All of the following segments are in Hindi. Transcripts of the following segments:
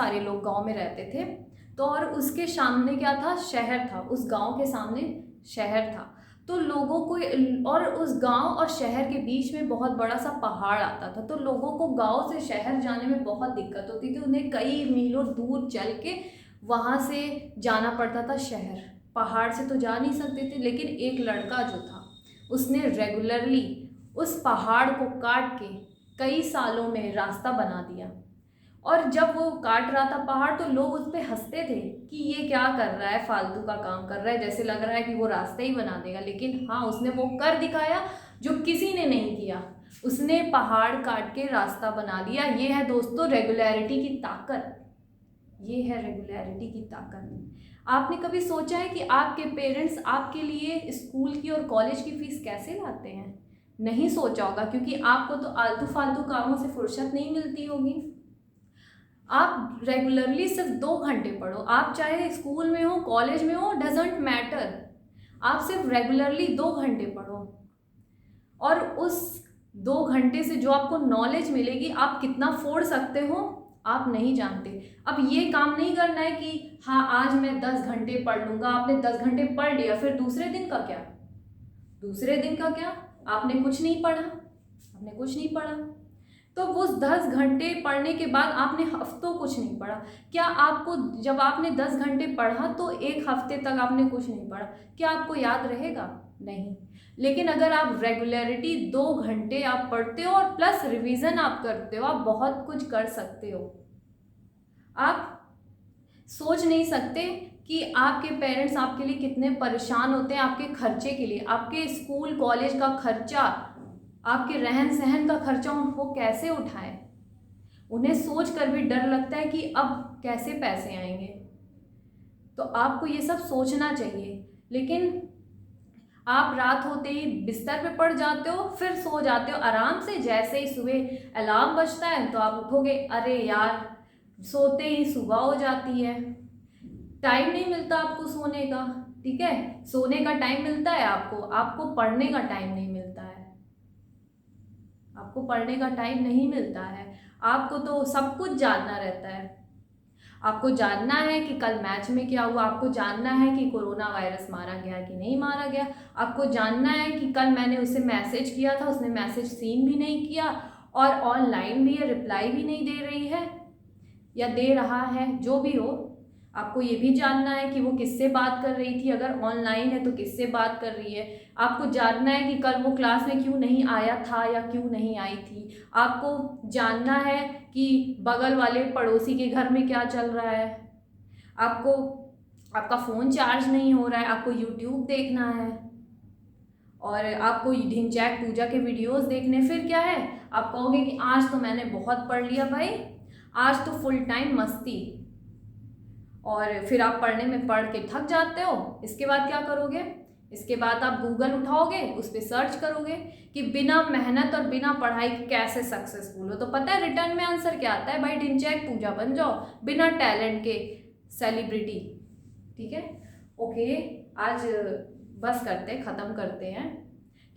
सारे लोग गांव में रहते थे। तो और उसके सामने क्या था, शहर था, उस गांव के सामने शहर था। तो लोगों को, और उस गांव और शहर के बीच में बहुत बड़ा सा पहाड़ आता था, तो लोगों को गांव से शहर जाने में बहुत दिक्कत होती थी। उन्हें कई मीलों दूर चल के वहाँ से जाना पड़ता था शहर। पहाड़ से तो जा नहीं सकते थे, लेकिन एक लड़का जो था उसने रेगुलरली उस पहाड़ को काट के कई सालों में रास्ता बना दिया। और जब वो काट रहा था पहाड़ तो लोग उस पर हंसते थे कि ये क्या कर रहा है, फालतू का काम कर रहा है, जैसे लग रहा है कि वो रास्ते ही बना देगा। लेकिन हाँ, उसने वो कर दिखाया जो किसी ने नहीं किया। उसने पहाड़ काट के रास्ता बना दिया। ये है दोस्तों रेगुलरिटी की ताकत। ये है रेगुलरिटी की ताकत। आपने कभी सोचा है कि आपके पेरेंट्स आपके लिए स्कूल की और कॉलेज की फीस कैसे लाते हैं? नहीं सोचा होगा, क्योंकि आपको तो आलतू फालतू कामों से फुर्सत नहीं मिलती होगी। आप रेगुलरली सिर्फ 2 घंटे पढ़ो, आप चाहे स्कूल में हो, कॉलेज में हो, डजेंट मैटर। आप सिर्फ रेगुलरली 2 घंटे पढ़ो, और उस 2 घंटे से जो आपको नॉलेज मिलेगी, आप कितना फोड़ सकते हो आप नहीं जानते। अब ये काम नहीं करना है कि हाँ आज मैं 10 घंटे पढ़ लूँगा। आपने 10 घंटे पढ़ लिया, फिर दूसरे दिन का क्या? दूसरे दिन का क्या? आपने कुछ नहीं पढ़ा, आपने कुछ नहीं पढ़ा। तो वो 10 घंटे पढ़ने के बाद आपने हफ्तों कुछ नहीं पढ़ा। क्या आपको, जब आपने 10 घंटे पढ़ा तो एक हफ्ते तक आपने कुछ नहीं पढ़ा, क्या आपको याद रहेगा? नहीं। लेकिन अगर आप रेगुलरिटी 2 घंटे आप पढ़ते हो और प्लस रिवीजन आप करते हो, आप बहुत कुछ कर सकते हो। आप सोच नहीं सकते कि आपके पेरेंट्स आपके लिए कितने परेशान होते हैं आपके खर्चे के लिए। आपके स्कूल कॉलेज का खर्चा, आपके रहन सहन का खर्चा वो कैसे उठाएं। उन्हें सोच कर भी डर लगता है कि अब कैसे पैसे आएंगे। तो आपको ये सब सोचना चाहिए। लेकिन आप रात होते ही बिस्तर पे पड़ जाते हो, फिर सो जाते हो आराम से। जैसे ही सुबह अलार्म बजता है तो आप उठोगे, अरे यार, सोते ही सुबह हो जाती है। टाइम नहीं मिलता आपको सोने का, ठीक है। सोने का टाइम मिलता है आपको, आपको पढ़ने का टाइम नहीं मिलता है। आपको पढ़ने का टाइम नहीं मिलता है। आपको तो सब कुछ जानना रहता है। आपको जानना है कि कल मैच में क्या हुआ, आपको जानना है कि कोरोना वायरस मारा गया कि नहीं मारा गया, आपको जानना है कि कल मैंने उसे मैसेज किया था, उसने मैसेज सीन भी नहीं किया, और ऑनलाइन भी है, रिप्लाई भी नहीं दे रही है या दे रहा है, जो भी हो। आपको ये भी जानना है कि वो किससे बात कर रही थी, अगर ऑनलाइन है तो किससे बात कर रही है। आपको जानना है कि कल वो क्लास में क्यों नहीं आया था या क्यों नहीं आई थी। आपको जानना है कि बगल वाले पड़ोसी के घर में क्या चल रहा है। आपको, आपका फ़ोन चार्ज नहीं हो रहा है, आपको यूट्यूब देखना है, और आपको ढिंचैक पूजा के वीडियोस देखने। फिर क्या है, आप कहोगे कि आज तो मैंने बहुत पढ़ लिया भाई, आज तो फुल टाइम मस्ती। और फिर आप पढ़ने में पढ़ के थक जाते हो। इसके बाद क्या करोगे? इसके बाद आप गूगल उठाओगे, उस पर सर्च करोगे कि बिना मेहनत और बिना पढ़ाई कैसे सक्सेसफुल हो। तो पता है रिटर्न में आंसर क्या आता है? भाई ढिंचैक पूजा बन जाओ, बिना टैलेंट के सेलिब्रिटी। ठीक है, ओके। आज बस करते हैं, ख़त्म करते हैं,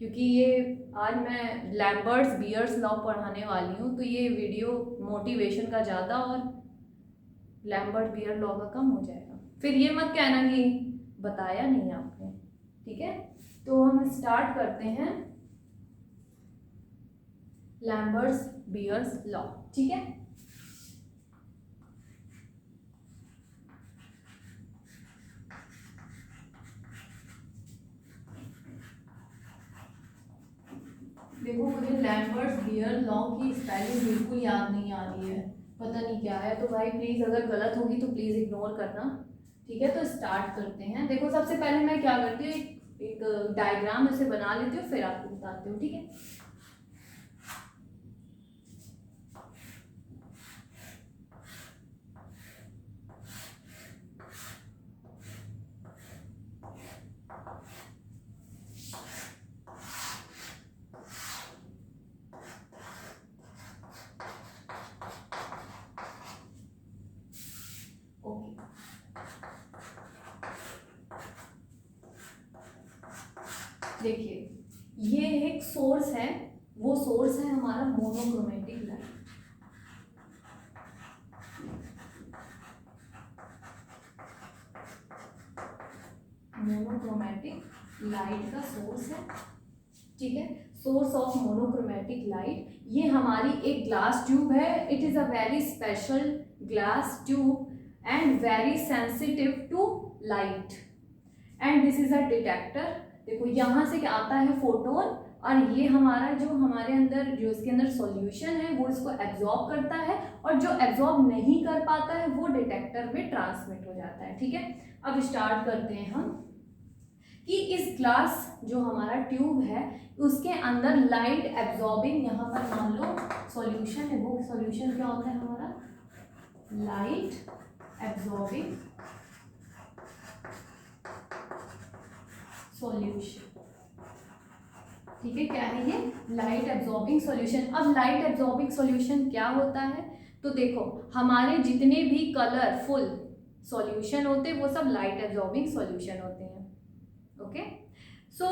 क्योंकि ये आज मैं लैम्बर्ट्स बियर्स लॉ पढ़ाने वाली हूँ। तो ये वीडियो मोटिवेशन का ज़्यादा और लैम्बर्ट बियर लॉ का कम हो जाएगा। फिर ये मत कहना कि बताया नहीं आपने। ठीक है, तो हम स्टार्ट करते हैं लैम्बर्ट्स बियर्स लॉ। ठीक है, देखो मुझे लैम्बर्ट्स बियर लॉ की स्पेलिंग बिल्कुल याद नहीं आ रही है, पता नहीं क्या है। तो भाई प्लीज़ अगर गलत होगी तो प्लीज़ इग्नोर करना। ठीक है, तो स्टार्ट करते हैं। देखो सबसे पहले मैं क्या करती हूँ, एक डायग्राम ऐसे बना लेती हूँ, फिर आपको बताती हूँ। ठीक है, ओके। देखिए ये एक सोर्स है, वो सोर्स है हमारा मोनोक्रोमेटिक लाइट। मोनोक्रोमेटिक लाइट का सोर्स है, ठीक है, सोर्स ऑफ मोनोक्रोमेटिक लाइट। ये हमारी एक ग्लास ट्यूब है, it is a very special glass tube and very sensitive to light and this is a detector. देखो यहाँ से क्या आता है, फोटोन, और ये हमारा जो हमारे अंदर जो इसके अंदर सॉल्यूशन है वो इसको एब्जॉर्ब करता है, और जो एब्जॉर्ब नहीं कर पाता है वो डिटेक्टर में ट्रांसमिट हो जाता है, ठीक है। अब स्टार्ट करते हैं हम कि इस ग्लास जो हमारा ट्यूब है उसके अंदर लाइट एब्जॉर्बिंग, यहाँ पर मान लो सॉल्यूशन है, वो सॉल्यूशन क्या होता है हमारा, लाइट एब्जॉर्बिंग सॉल्यूशन, ठीक है। क्या है ये, लाइट एब्जॉर्बिंग सॉल्यूशन। अब लाइट एब्जॉर्बिंग सॉल्यूशन क्या होता है, तो देखो हमारे जितने भी कलरफुल सॉल्यूशन होते हैं वो सब लाइट एब्जॉर्बिंग सॉल्यूशन होते हैं, ओके। सो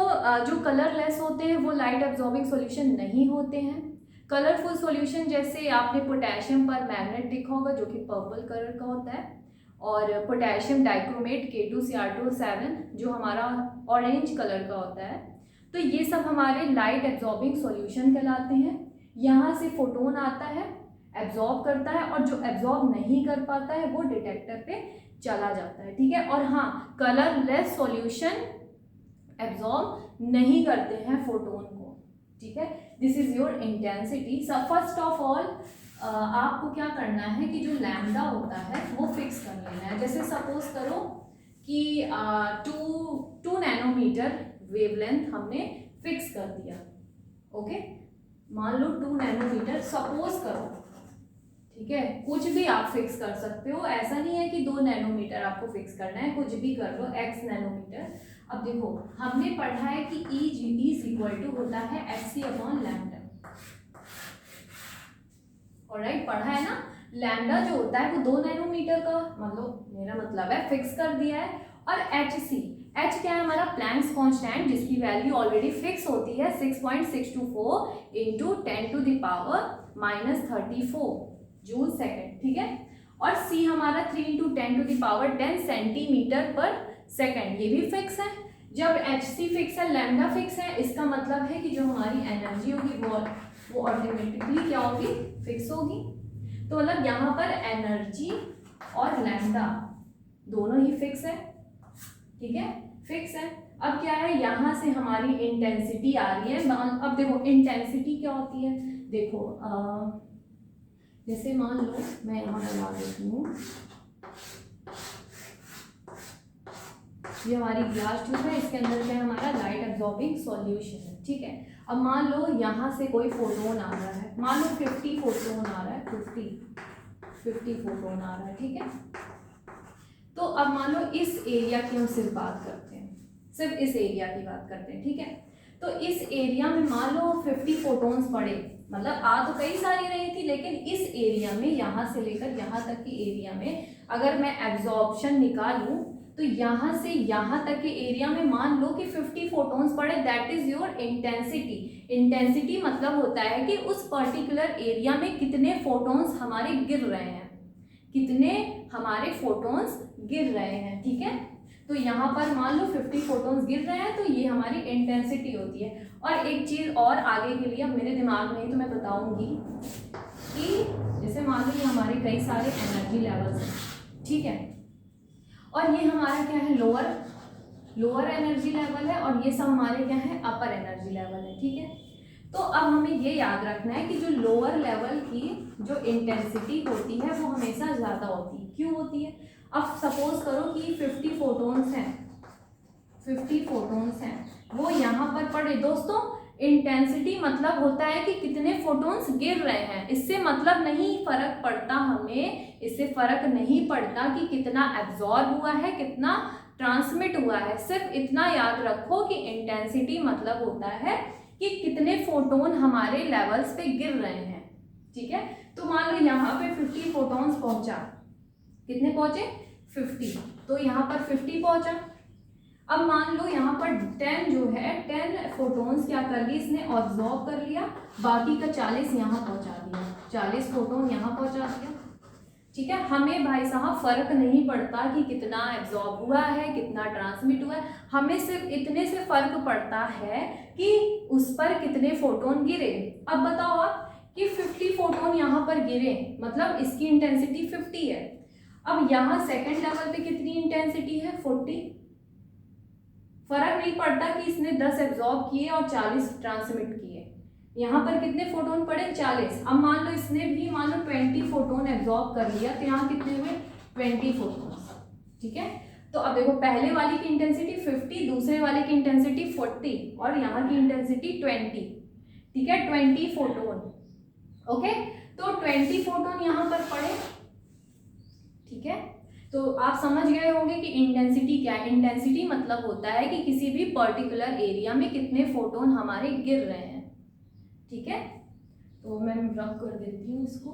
जो कलरलेस होते हैं वो लाइट एब्जॉर्बिंग सॉल्यूशन नहीं होते हैं। कलरफुल सॉल्यूशन जैसे आपने पोटेशियम पर मैग्नेट देखा होगा जो कि पर्पल कलर का होता है, और पोटेशियम डाइक्रोमेट K2Cr2O7 जो हमारा ऑरेंज कलर का होता है। तो ये सब हमारे लाइट एब्जॉर्बिंग सॉल्यूशन कहलाते हैं। यहाँ से फोटोन आता है, एब्जॉर्ब करता है, और जो एब्जॉर्ब नहीं कर पाता है वो डिटेक्टर पे चला जाता है, ठीक है। और हाँ, कलरलेस सॉल्यूशन एब्जॉर्ब नहीं करते हैं फोटोन को, ठीक है। This is your intensity. First of all आपको क्या करना है कि जो लैम्डा होता है वो फिक्स कर लेना है। जैसे सपोज करो कि 2 नैनोमीटर वेवलेंथ हमने फिक्स कर दिया, ओके। मान लो 2 नैनोमीटर सपोज करो, ठीक है। कुछ भी आप फिक्स कर सकते हो, ऐसा नहीं है कि 2 नैनोमीटर आपको फिक्स करना है, कुछ भी कर लो, x नैनोमीटर। अब देखो हमने पढ़ा है कि E इज इक्वल टू होता है hc/लैम्डा, ऑलराइट, पढ़ा है ना। लैम्डा जो होता है वो 2 नैनोमीटर का, मतलब मेरा मतलब है फिक्स कर दिया है। और h क्या है हमारा, प्लैंक्स कांस्टेंट, जिसकी वैल्यू ऑलरेडी फिक्स होती है 6.624 इंटू 10⁻⁻34 जूल सेकेंड, ठीक है। और c हमारा 3 इंटू 10⁻10 सेंटीमीटर पर सेकेंड, ये भी फिक्स है। जब hc फिक्स है, लैम्डा फिक्स है, इसका मतलब है कि जो हमारी एनर्जी होगी वो ऑटोमेटिकली क्या होगी, फिक्स होगी। तो मतलब यहाँ पर एनर्जी और लैम्डा दोनों ही फिक्स है, ठीक है, फिक्स है। अब क्या है, यहाँ से हमारी इंटेंसिटी आ रही है। अब देखो इंटेंसिटी क्या होती है, देखो जैसे मान लो मैं यहाँ लगा देती हूँ, ये हमारी ग्लास ट्यूब है, इसके अंदर क्या है हमारा लाइट एब्जॉर्बिंग सॉल्यूशन है, ठीक है। अब मान लो यहाँ से कोई फोटोन आ रहा है, मान लो 50 फोटोन आ रहा है, 50 फोटोन आ रहा है, ठीक है। तो अब मान लो इस एरिया की हम सिर्फ बात करते हैं, सिर्फ इस एरिया की बात करते हैं, ठीक है। तो इस एरिया में मान लो 50 फोटोन्स पड़े, मतलब आ तो कई सारी रही थी, लेकिन इस एरिया में यहाँ से लेकर यहाँ तक की एरिया में अगर मैं एब्जॉर्प्शन निकालूं तो यहाँ से यहाँ तक के एरिया में मान लो कि 50 फोटोन्स पड़े, that is your intensity. Intensity मतलब होता है कि उस पर्टिकुलर एरिया में कितने फोटोन्स हमारे गिर रहे हैं, कितने हमारे फोटोन्स गिर रहे हैं, ठीक है। तो यहाँ पर मान लो 50 फोटोन्स गिर रहे हैं, तो ये हमारी इंटेंसिटी होती है। और एक चीज़ और आगे के लिए मेरे दिमाग में ही तो मैं बताऊंगी कि जैसे मान लो ये हमारे कई सारे एनर्जी लेवल्स हैं, ठीक है। और ये हमारा क्या है, लोअर एनर्जी लेवल है, और ये सब हमारे क्या है, अपर एनर्जी लेवल है, ठीक है। तो अब हमें ये याद रखना है कि जो लोअर लेवल की जो इंटेंसिटी होती है वो हमेशा ज़्यादा होती है। क्यों होती है, अब सपोज करो कि 50 फोटोन्स हैं, 50 फोटोन्स हैं, वो यहाँ पर पड़े। दोस्तों इंटेंसिटी मतलब होता है कि कितने फोटोन्स गिर रहे हैं, इससे मतलब नहीं फर्क पड़ता हमें, इससे फर्क नहीं पड़ता कि कितना एब्जॉर्ब हुआ है, कितना ट्रांसमिट हुआ है। सिर्फ इतना याद रखो कि इंटेंसिटी मतलब होता है कि कितने फोटोन हमारे लेवल्स पे गिर रहे हैं, ठीक है। तो मान लो यहाँ पे 50 फोटोन्स पहुंचा, कितने पहुंचे, 50, तो यहाँ पर 50 पहुंचा। अब मान लो यहाँ पर 10 जो है, 10 फोटोन्स क्या कर ली, इसने ऑब्जॉर्व कर लिया, बाकी का 40 यहाँ पहुंचा दिया, 40 फोटोन यहाँ पहुंचा दिया, ठीक है, हमें भाई साहब फर्क नहीं पड़ता कि कितना एब्जॉर्ब हुआ है, कितना ट्रांसमिट हुआ है, हमें सिर्फ इतने से फर्क पड़ता है कि उस पर कितने फोटोन गिरे। अब बताओ आप कि 50 फोटोन यहाँ पर गिरे, मतलब इसकी इंटेंसिटी 50 है। अब यहाँ सेकंड लेवल पे कितनी इंटेंसिटी है, 40। फर्क नहीं पड़ता कि इसने 10 एब्जॉर्ब किए और 40 ट्रांसमिट किए। यहाँ पर कितने फोटोन पड़े, 40। अब मान लो इसने भी मान लो 20 फोटोन एब्जॉर्ब कर लिया, तो यहाँ कितने हुए, 20 फोटोन। ठीक है, तो अब देखो पहले वाली की इंटेंसिटी 50, दूसरे वाले की इंटेंसिटी 40 और यहाँ की इंटेंसिटी 20। ठीक है, 20 फोटोन। ओके, तो 20 फोटोन यहाँ पर पड़े। ठीक है, तो आप समझ गए होंगे कि इंटेंसिटी क्या है। इंटेंसिटी मतलब होता है कि किसी भी पर्टिकुलर एरिया में कितने फोटोन हमारे गिर रहे हैं। ठीक है, तो मैं रब कर देती हूँ इसको।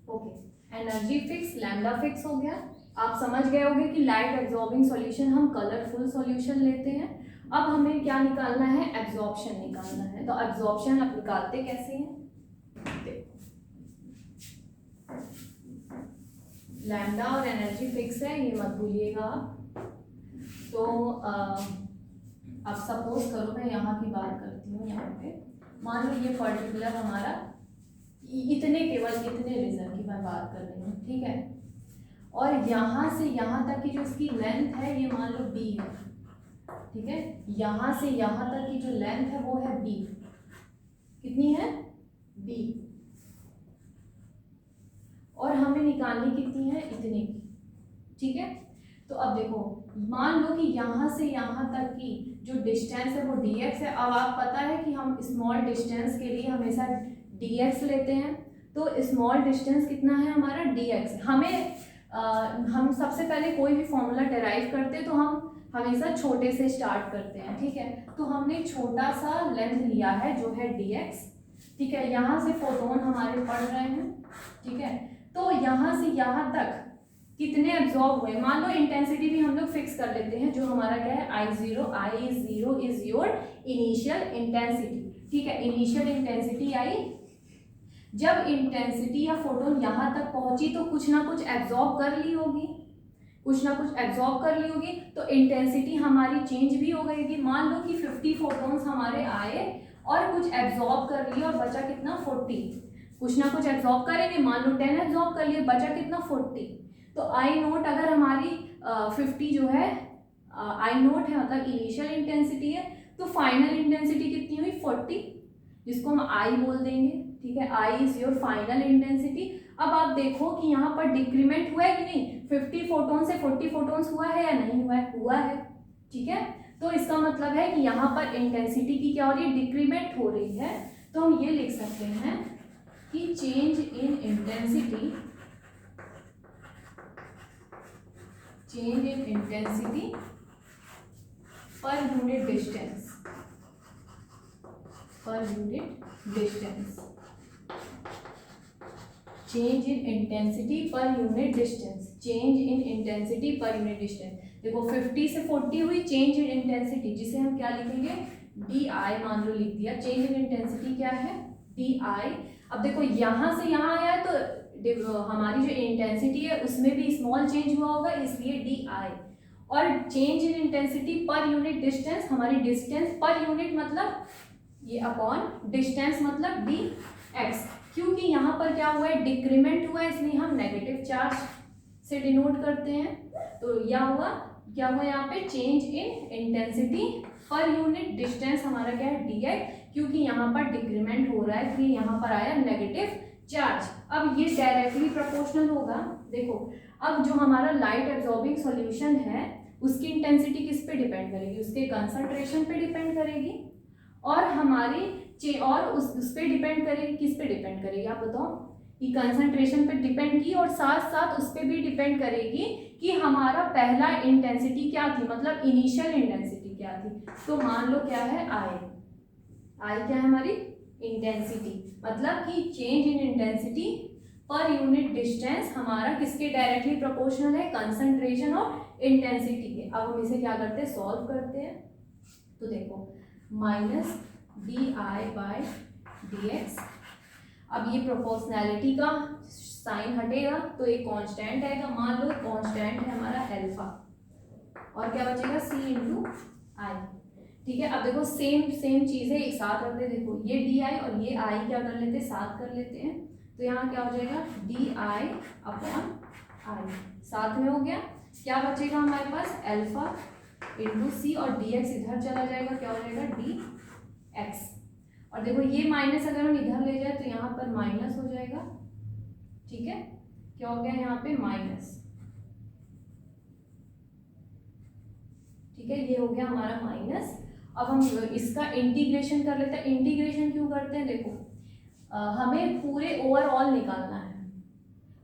Okay, energy fix, lambda fix हो गया। आप समझ गए होंगे कि लाइट एब्जॉर्बिंग सॉल्यूशन हम कलरफुल सॉल्यूशन लेते हैं। अब हमें क्या निकालना है, एब्जॉर्प्शन निकालना है। तो एब्जॉर्प्शन आप निकालते कैसे हैं, लैम्डा और एनर्जी फिक्स है, ये मत भूलिएगा आप। तो अब सपोज करो मैं यहाँ की बात करती हूँ। यहाँ पे मान लो ये पर्टिकुलर हमारा इतने, केवल इतने रीजन की मैं बात कर रही हूँ। ठीक है, और यहाँ से यहाँ तक की जो इसकी लेंथ है ये मान लो b है। ठीक है, यहाँ से यहाँ तक की जो लेंथ है वो है b। कितनी है, b। और हमें निकालनी कितनी है, इतनी की। ठीक है, तो अब देखो मान लो कि यहाँ से यहाँ तक की जो डिस्टेंस है वो dx है। अब आप पता है कि हम स्मॉल डिस्टेंस के लिए हमेशा dx लेते हैं। तो स्मॉल डिस्टेंस कितना है हमारा, dx। हमें हम सबसे पहले कोई भी फॉर्मूला डेराइव करते हैं तो हम हमेशा छोटे से स्टार्ट करते हैं। ठीक है, तो हमने छोटा सा लेंथ लिया है जो है dx। ठीक है, यहाँ से फोटोन हमारे पड़ रहे हैं। ठीक है, तो यहाँ से यहाँ तक कितने एब्जॉर्ब हुए, मान लो इंटेंसिटी भी हम लोग फिक्स कर लेते हैं, जो हमारा क्या है, I0 is your initial intensity. ठीक है, इनिशियल इंटेंसिटी आई। जब इंटेंसिटी या फोटोन यहाँ तक पहुंची तो कुछ ना कुछ एब्जॉर्ब कर ली होगी, कुछ ना कुछ एब्जॉर्ब कर ली होगी, तो इंटेंसिटी हमारी चेंज भी हो गई। मान लो कि 50 फोटोन्स हमारे आए और कुछ एब्जॉर्ब कर लिए और बचा कितना, 40। कुछ ना कुछ एब्जॉर्ब करेंगे, मान लो 10 एब्जॉर्ब कर लिए, बचा कितना, 40। तो आई नोट अगर हमारी 50 जो है आई नोट है, मतलब इनिशियल इंटेंसिटी है, तो फाइनल इंटेंसिटी कितनी हुई, 40, जिसको हम आई बोल देंगे। ठीक है, I is your final intensity. अब आप देखो कि यहाँ पर डिक्रीमेंट हुआ है कि नहीं, 50 फोटोन से 40 फोटोन्स हुआ है या नहीं हुआ है, हुआ है। ठीक है, तो इसका मतलब है कि यहाँ पर इंटेंसिटी की क्या हो रही है, डिक्रीमेंट हो रही है। तो हम ये लिख सकते हैं कि change in intensity, change in intensity per unit distance, per unit distance, change in intensity per unit distance, change in intensity per unit distance. देखो 50 से 40 हुई चेंज इन इंटेंसिटी, जिसे हम क्या लिखेंगे, डी आई मान लो लिख दिया। चेंज इन इंटेंसिटी क्या है, डी आई। अब देखो यहाँ से यहाँ आया है तो हमारी जो इंटेंसिटी है उसमें भी स्मॉल चेंज हुआ होगा, इसलिए डी आई। और change in intensity per unit distance, हमारी डिस्टेंस पर यूनिट मतलब ये अपॉन डिस्टेंस मतलब डी एक्स। क्योंकि यहाँ पर क्या हुआ है, डिक्रीमेंट हुआ है, इसलिए हम नेगेटिव चार्ज से डिनोट करते हैं। तो क्या हुआ यहाँ पे, change in intensity per unit distance हमारा क्या है, डी एक्स। क्योंकि यहाँ पर डिक्रीमेंट हो रहा है, इसलिए यहाँ पर आया नेगेटिव चार्ज। अब ये डायरेक्टली प्रोपोर्शनल होगा। देखो अब जो हमारा लाइट एब्जॉर्बिंग सॉल्यूशन है उसकी इंटेंसिटी किस पे डिपेंड करेगी, उसके कंसंट्रेशन पे डिपेंड करेगी, और हमारी और उस पे डिपेंड करेगी, किस पे डिपेंड करेगी आप बताओ, कि कंसंट्रेशन पे डिपेंड की, और साथ साथ उस पे भी डिपेंड करेगी कि हमारा पहला इंटेंसिटी क्या थी, मतलब इनिशियल इंटेंसिटी क्या थी। तो मान लो क्या है, आई क्या है हमारी इंटेंसिटी, मतलब कि change in intensity per unit distance हमारा किसके डायरेक्टली प्रोपोर्शनल है, कंसंट्रेशन और इंटेंसिटी के। अब हम इसे क्या करते हैं, सॉल्व करते हैं। तो देखो minus D I by D x, अब ये प्रोपोर्शनैलिटी का साइन हटेगा तो एक कांस्टेंट आएगा, मान लो कांस्टेंट है हमारा अल्फा, और क्या बचेगा c इंटू आई। ठीक है, अब देखो सेम चीज़ है, एक साथ रखते हैं। देखो ये डी आई और ये आई क्या कर लेते हैं, साथ कर लेते हैं। तो यहाँ क्या हो जाएगा, डी आई अपॉन आई साथ में हो गया। क्या बचेगा हमारे पास, अल्फा इंटू सी, और डी एक्स इधर चला जाएगा, क्या हो जाएगा डी एक्स। और देखो ये माइनस अगर हम इधर ले जाए तो यहाँ पर माइनस हो जाएगा। ठीक है, क्या हो गया यहाँ पे माइनस। ठीक है, ये हो गया हमारा माइनस। अब हम इसका इंटीग्रेशन कर लेते हैं। इंटीग्रेशन क्यों करते हैं, देखो हमें पूरे ओवरऑल निकालना है।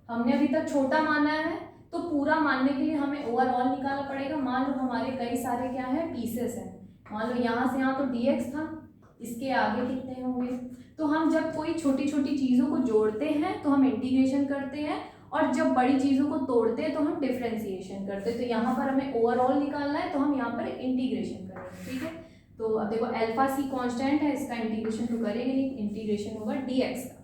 हमने अभी तक छोटा माना है तो पूरा मानने के लिए हमें ओवरऑल निकालना पड़ेगा। मान लो हमारे कई सारे क्या है, पीसेस हैं। मान लो यहाँ से यहाँ तो dx था, इसके आगे कितने होंगे। तो हम जब कोई छोटी छोटी चीज़ों को जोड़ते हैं तो हम इंटीग्रेशन करते हैं, और जब बड़ी चीज़ों को तोड़ते हैं तो हम डिफ्रेंसिएशन करते हैं। तो यहाँ पर हमें ओवरऑल निकालना है तो हम यहाँ पर इंटीग्रेशन करेंगे। ठीक है, तो अब देखो अल्फा सी कांस्टेंट है, इसका इंटीग्रेशन तो करेंगे नहीं, इंटीग्रेशन होगा dx का।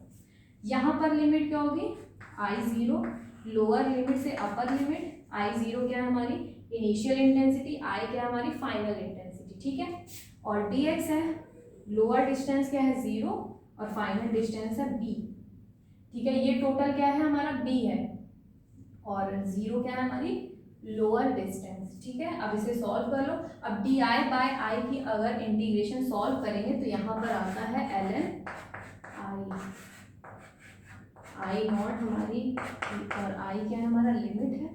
यहाँ पर लिमिट क्या होगी, I0, लोअर लिमिट से अपर लिमिट। I0 क्या है हमारी इनिशियल इंटेंसिटी, I क्या है हमारी फाइनल इंटेंसिटी। ठीक है, और dx है लोअर डिस्टेंस क्या है 0 और फाइनल डिस्टेंस है b। ठीक है, ये टोटल क्या है हमारा b है, और 0 क्या है हमारी लोअर डिस्टेंस। ठीक है, अब इसे सॉल्व कर लो। अब डी आई बाय आई की अगर इंटीग्रेशन सॉल्व करेंगे तो यहाँ पर आता है ln आई नॉट हमारी, और आई क्या है हमारा लिमिट है,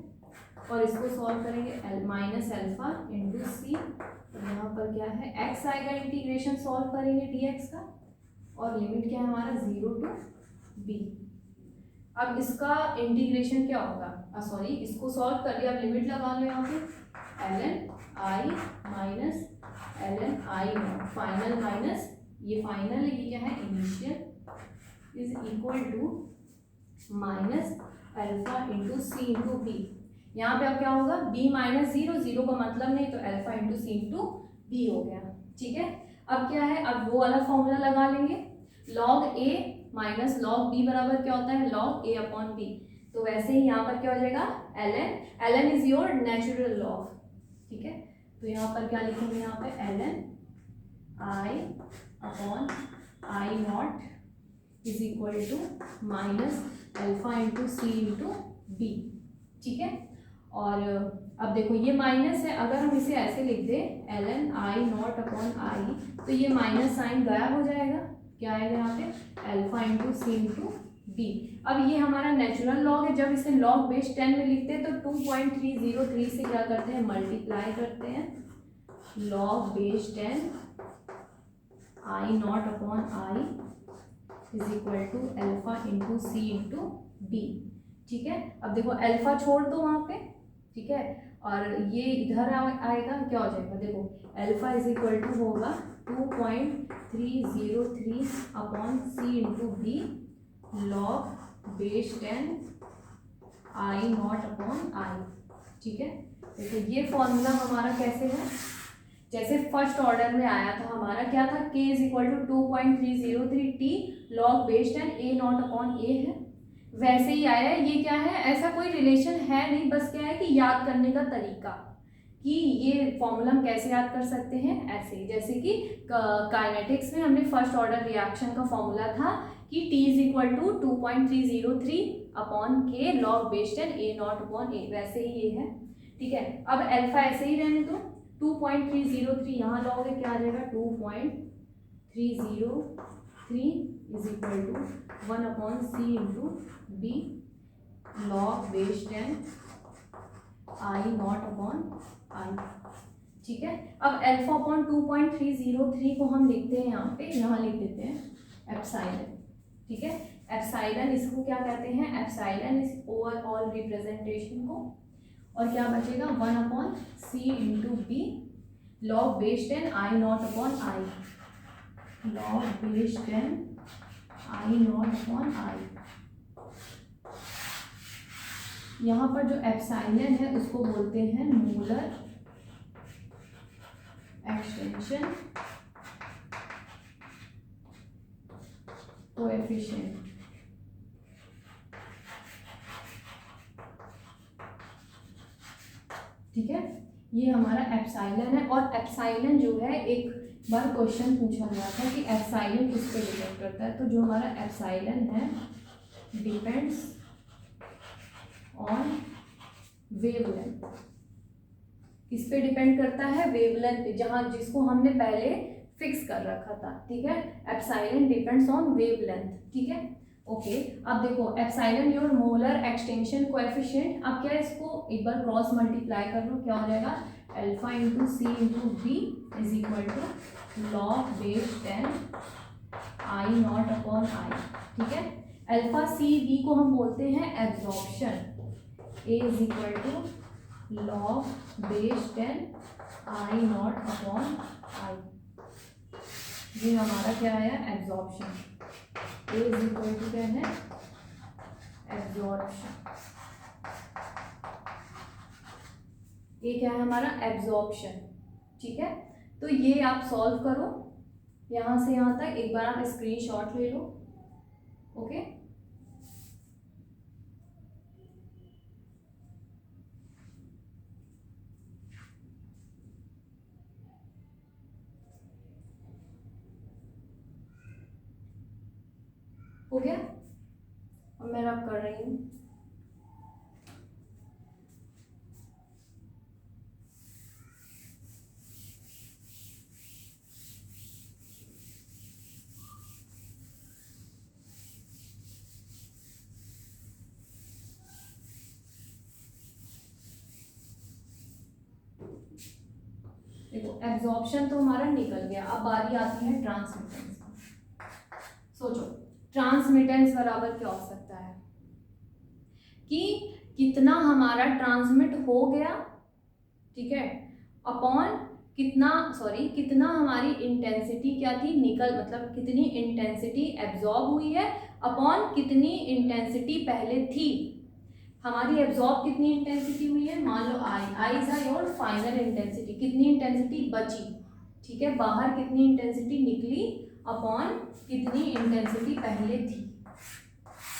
और इसको सॉल्व करेंगे माइनस अल्फा इंटू सी, तो यहाँ पर क्या है x आएगा, इंटीग्रेशन सॉल्व करेंगे dx का, और लिमिट क्या है हमारा 0 टू b। अब इसका इंटीग्रेशन क्या होगा, सॉरी इसको सॉल्व कर लिया, अब लिमिट लगा लो यहाँ पे ln I minus ln I naught, final minus ये फाइनल, ये क्या है initial, is equal to minus alpha into C into B. यहाँ पे अब क्या होगा, b माइनस 0, 0 का मतलब नहीं, तो alpha into C into B हो गया। ठीक है, अब क्या है, अब वो वाला फॉर्मूला लगा लेंगे, log a minus log b बराबर क्या होता है, लॉग a अपॉन b। तो वैसे ही यहाँ पर क्या हो जाएगा, ln is your natural log. ठीक है, तो यहाँ पर क्या लिखेंगे, यहाँ पे ln I upon I naught is equal to minus alpha into C into B. ठीक है, और अब देखो ये माइनस है, अगर हम इसे ऐसे लिख दें ln आई नॉट अपॉन आई, तो ये माइनस साइन गायब हो जाएगा, क्या आएगा यहाँ पे alpha into C into B. अब ये हमारा नेचुरल लॉग है, जब इसे लॉग बेस 10 में लिखते हैं तो 2.303 से क्या करते हैं, मल्टीप्लाई करते हैं, log base 10 I naught upon I is equal to alpha into C into B. ठीक है, अब देखो अल्फा छोड़ दो वहाँ पे। ठीक है, और ये इधर आएगा, क्या हो जाएगा, देखो अल्फा इज इक्वल टू होगा 2.303 upon C into B log base 10 I naught upon I. ठीक है, देखो ये फॉर्मूला हमारा कैसे है, जैसे फर्स्ट ऑर्डर में आया था हमारा क्या था, k is equal to 2.303 t log base 10 a naught upon a है, वैसे ही आया है। ये क्या है, ऐसा कोई रिलेशन है नहीं, बस क्या है कि याद करने का तरीका, कि ये फॉर्मूला हम कैसे याद कर सकते हैं, ऐसे जैसे कि काइनेटिक्स में हमने फर्स्ट ऑर्डर रिएक्शन का फॉर्मूला था कि t is equal to 2.303 upon k log base 10 a naught upon a, वैसे ही ये है। ठीक है, अब अल्फा ऐसे ही रहने दो, 2.303 यहाँ लॉग है, क्या आ जाएगा 2.303 is equal to 1 upon C into B log base 10 I naught upon I. ठीक है, अब अल्फा अपॉन 2.303 को हम लिखते हैं यहाँ पे, यहाँ लिख देते हैं एप्साइलन। ठीक है, एप्साइलन इसको क्या कहते हैं, एप्साइलन इस ओवरऑल रिप्रेजेंटेशन को, और क्या बचेगा 1 upon C into B log base 10 I naught upon I, log base 10 I naught upon I. यहाँ पर जो एप्सिलॉन है उसको बोलते हैं मोलर एक्सटेंशन कोएफिशिएंट। ठीक है, ये हमारा एप्सिलॉन है। और एप्सिलॉन जो है, एक बार क्वेश्चन पूछा गया था कि एप्सिलॉन किस पे डिपेंड करता है, तो जो हमारा एप्सिलॉन है डिपेंड्स ऑन वेवलेंथ। किस पे डिपेंड करता है? वेवलेंथ पे, जहाँ जिसको हमने पहले फिक्स कर रखा था। ठीक है, एप्सिलॉन डिपेंड्स ऑन वेवलेंथ। ठीक है, ओके। अब देखो epsilon your molar extension coefficient. अब क्या है, इसको एक बार क्रॉस मल्टीप्लाई कर लो, क्या हो जाएगा? Alpha into C into B is equal to log base 10 I naught upon I. ठीक है, अल्फा सी बी को हम बोलते हैं absorption. A is equal to log base 10 I naught upon I. ये हमारा क्या है? Absorption. A is equal to क्या है? एब्जॉर्प्शन। ये क्या है हमारा? एब्जॉर्प्शन। ठीक है, तो ये आप सॉल्व करो यहाँ से यहाँ तक। एक बार आप स्क्रीनशॉट ले लो। ओके, हो गया? अब मैं अब कर रही हूँ। देखो एब्जॉर्प्शन तो हमारा निकल गया। अब बारी आती है ट्रांसमिटेंस की। सोचो ट्रांसमिटेंस बराबर क्या हो सकता है कि कितना हमारा ट्रांसमिट हो गया, ठीक है, अपॉन कितना हमारी इंटेंसिटी क्या थी, निकल, मतलब कितनी इंटेंसिटी एब्जॉर्ब हुई है अपॉन कितनी इंटेंसिटी पहले थी। हमारी एब्जॉर्ब कितनी इंटेंसिटी हुई है, मान लो I is your final intensity. कितनी इंटेंसिटी बची, ठीक है, बाहर कितनी इंटेंसिटी निकली अपॉन कितनी इंटेंसिटी पहले थी।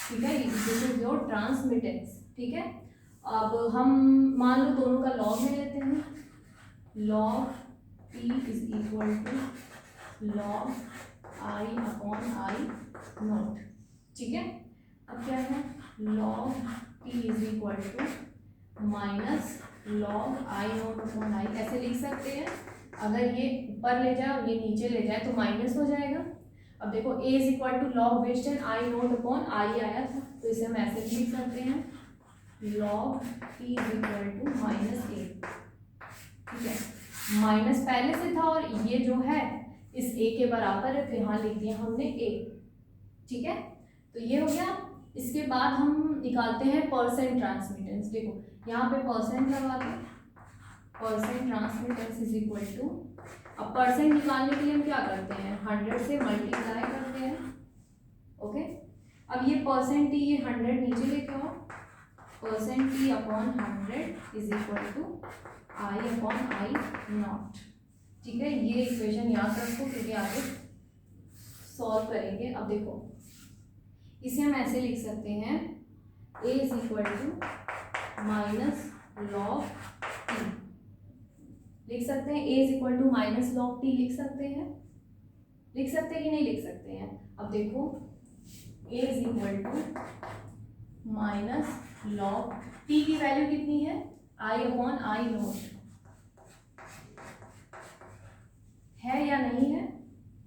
ठीक है, दिस इज योर ट्रांसमिटेंस। ठीक है, अब हम मान लो दोनों का लॉग ले लेते हैं। Log P is equal to log I upon I naught. ठीक है, अब क्या है, log P is equal to minus log I naught upon I. ऐसे लिख सकते हैं, अगर ये ऊपर ले जाए और ये नीचे ले जाए तो माइनस हो जाएगा। अब देखो a is equal to log base 10 I naught upon I आया था, तो इसे हम ऐसे भी लिख सकते हैं, log P is equal to minus a। ठीक है, माइनस पहले से था और ये जो है इस a के बराबर है, तो यहाँ लिख दिया हमने a। ठीक है, तो ये हो गया। इसके बाद हम निकालते हैं परसेंट ट्रांसमिटेंस। देखो यहाँ पे परसेंट लगा दो, percent transmittance is equal to, अब परसेंट निकालने के लिए हम क्या करते हैं, 100 से मल्टीप्लाई करते हैं। ओके, अब ये परसेंट टी, ये 100 नीचे लेके आओ, percent T upon 100 is equal to I upon I naught. ठीक है, ये इक्वेशन याद रखो क्योंकि आगे सॉल्व करेंगे। अब देखो इसे हम ऐसे लिख सकते हैं, a is equal to minus log T लिख सकते हैं, a is equal to minus log T लिख सकते हैं, लिख सकते हैं कि नहीं लिख सकते हैं। अब देखो a is equal to minus log T की वैल्यू कितनी है, आई अपॉन आई नोट, है या नहीं है,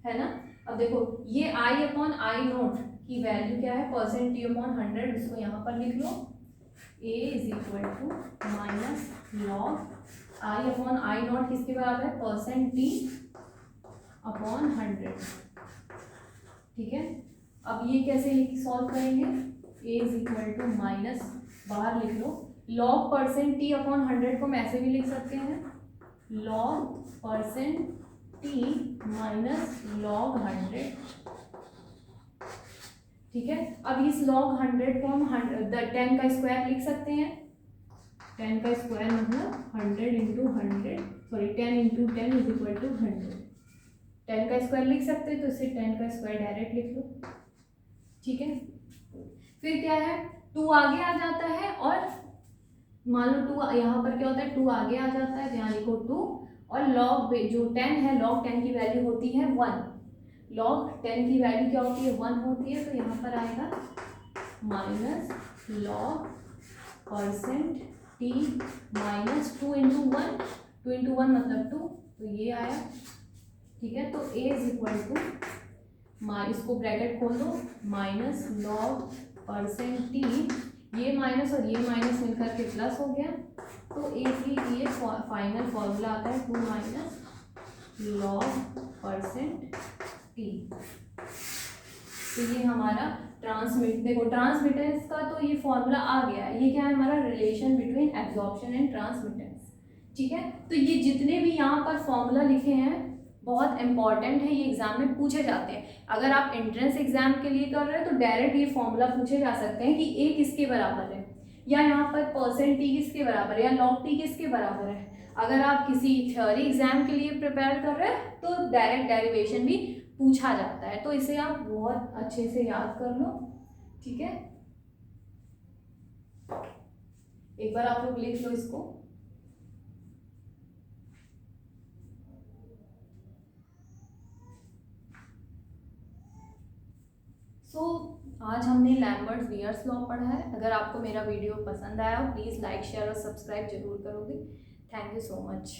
है ना। अब देखो ये आई अपॉन आई नोट की वैल्यू क्या है, परसेंट टी अपॉन 100, इसको यहाँ पर लिख लो, a is equal to minus log I upon I naught किसके बराबर है, परसेंट टी अपॉन 100। ठीक है, अब ये कैसे सॉल्व करेंगे, a is equal to minus, बाहर लिख लो, लॉग परसेंट टी अपॉन 100 को हम ऐसे भी लिख सकते हैं, log percent T minus log 100 ठीक है। अब इस log 100 को हम 10 का स्क्वायर लिख सकते हैं। 10 का स्क्वायर मतलब 100 into 100, sorry 10 into 10 is equal to 100। 10 का स्क्वायर लिख सकते हैं, तो इसे 10 का स्क्वायर डायरेक्ट लिख लो, ठीक है। फिर क्या है, 2 आगे आ जाता है, और मान लो 2 यहाँ पर क्या होता है, 2 आगे आ जाता है, यहाँ लिखो 2, और log जो 10 है, log 10 की वैल्यू होती है 1। log 10 की वैल्यू क्या होती है, 1 होती है, तो यहाँ पर आएगा minus log percent t minus 2 into 1, 2 into 1 मतलब 2, तो ये आया, ठीक है। तो a इज इक्वल टू, इसको ब्रैकेट खोल दो, माइनस log परसेंट t, ये माइनस और ये माइनस मिलकर के प्लस हो गया, तो a की ये फाइनल फॉर्मूला आता है 2 माइनस log परसेंट t। तो ये हमारा देखो ट्रांसमिटेंस का तो ये फॉर्मूला आ गया है। ये क्या है, हमारा relation between absorption and transmittance, ठीक है। तो ये जितने भी यहाँ पर फॉर्मूला लिखे हैं बहुत इंपॉर्टेंट है, ये एग्जाम में पूछे जाते हैं। अगर आप एंट्रेंस एग्जाम के लिए कर रहे हैं तो डायरेक्ट ये फॉर्मूला पूछे जा सकते हैं कि a किसके बराबर है, या यहाँ पर परसेंट t किसके बराबर है, या log t किसके बराबर है। अगर आप किसी थ्योरी एग्जाम के लिए प्रिपेयर कर रहे हैं तो डायरेक्ट डेरिवेशन भी पूछा जाता है, तो इसे आप बहुत अच्छे से याद कर लो, ठीक है। एक बार आप लोग लिख लो इसको। आज हमने लैम्बर्ट्स बीयर्स लॉ पढ़ा है। अगर आपको मेरा वीडियो पसंद आया हो प्लीज़ लाइक शेयर और सब्सक्राइब जरूर करोगे। Thank you so much.